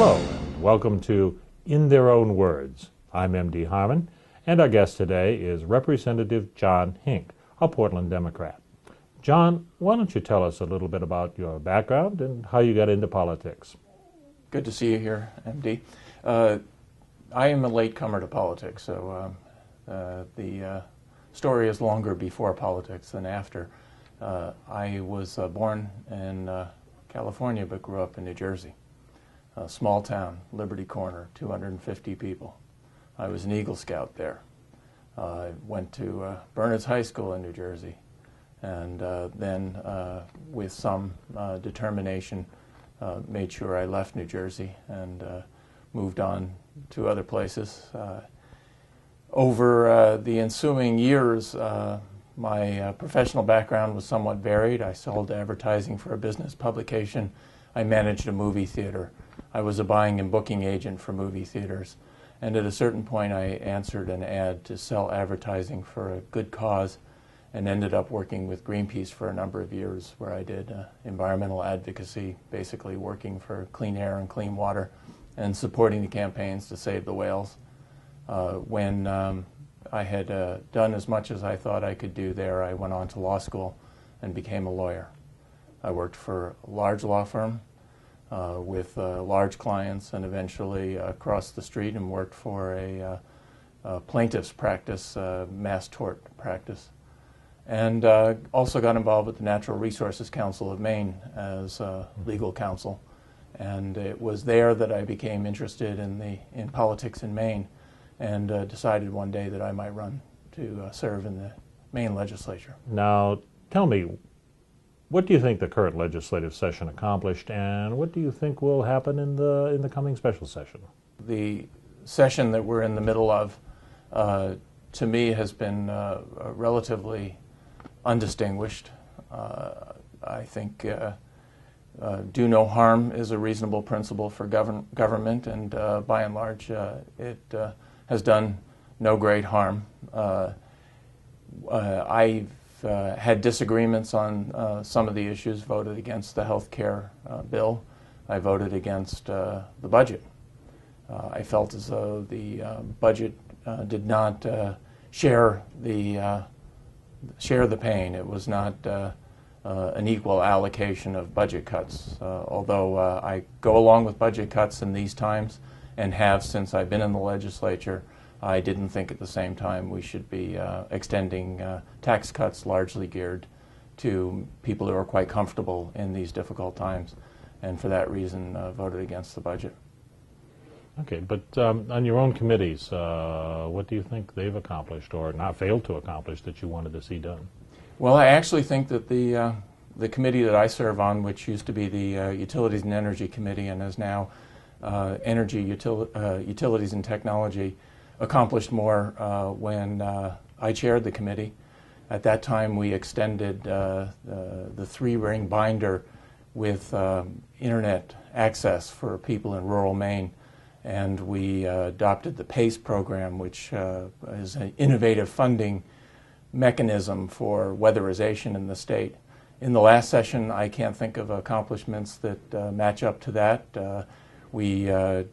Hello, and welcome to In Their Own Words. I'm M.D. Harmon, and our guest today is Representative Jon Hinck, a Portland Democrat. Jon, why don't you tell us a little bit about your background and how you got into politics? Good to see you here, M.D. I am a latecomer to politics, so the story is longer before politics than after. I was born in California but grew up in New Jersey. A small town, Liberty Corner, 250 people. I was an Eagle Scout there. I went to Bernards High School in New Jersey, and then with some determination made sure I left New Jersey and moved on to other places. Over the ensuing years, my professional background was somewhat varied. I sold advertising for a business publication. I managed a movie theater. I was a buying and booking agent for movie theaters. And at a certain point, I answered an ad to sell advertising for a good cause and ended up working with Greenpeace for a number of years, where I did environmental advocacy, basically working for clean air and clean water and supporting the campaigns to save the whales. When I had done as much as I thought I could do there, I went on to law school and became a lawyer. I worked for a large law firm with large clients, and eventually crossed the street and worked for a plaintiff's practice, mass tort practice. And also got involved with the Natural Resources Council of Maine as legal counsel. And it was there that I became interested in politics in Maine, and decided one day that I might run to serve in the Maine legislature. Now, tell me, what do you think the current legislative session accomplished, and what do you think will happen in the coming special session? The session that we're in the middle of, to me, has been relatively undistinguished. I think do no harm is a reasonable principle for government, and by and large, it has done no great harm. I've had disagreements on some of the issues, voted against the health care bill. I voted against the budget. I felt as though the budget did not share the pain. It was not an equal allocation of budget cuts. Although I go along with budget cuts in these times, and have since I've been in the legislature, I didn't think at the same time we should be extending tax cuts largely geared to people who are quite comfortable in these difficult times, and for that reason voted against the budget. Okay, but on your own committees, what do you think they've accomplished or not failed to accomplish that you wanted to see done? Well, I actually think that the committee that I serve on, which used to be the Utilities and Energy Committee and is now Utilities and Technology, accomplished more when I chaired the committee. At that time, we extended the three-ring binder with internet access for people in rural Maine, and we adopted the PACE program, which is an innovative funding mechanism for weatherization in the state. In the last session, I can't think of accomplishments that match up to that. We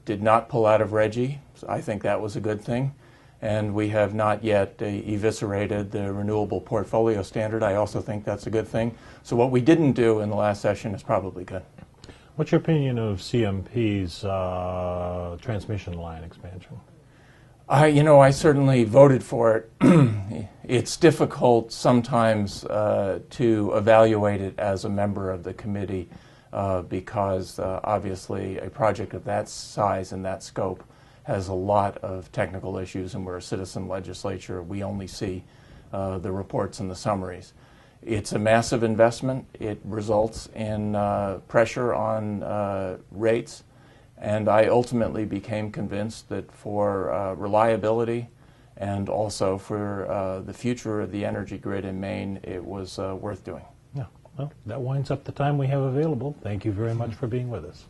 did not pull out of RGGI. So I think that was a good thing. And we have not yet eviscerated the renewable portfolio standard. I also think that's a good thing. So what we didn't do in the last session is probably good. What's your opinion of CMP's transmission line expansion? I certainly voted for it. It's difficult sometimes to evaluate it as a member of the committee because obviously a project of that size and that scope has a lot of technical issues, and we're a citizen legislature. We only see the reports and the summaries. It's a massive investment. It results in pressure on rates, and I ultimately became convinced that for reliability and also for the future of the energy grid in Maine, it was worth doing. Yeah, well, that winds up the time we have available. Thank you very much for being with us.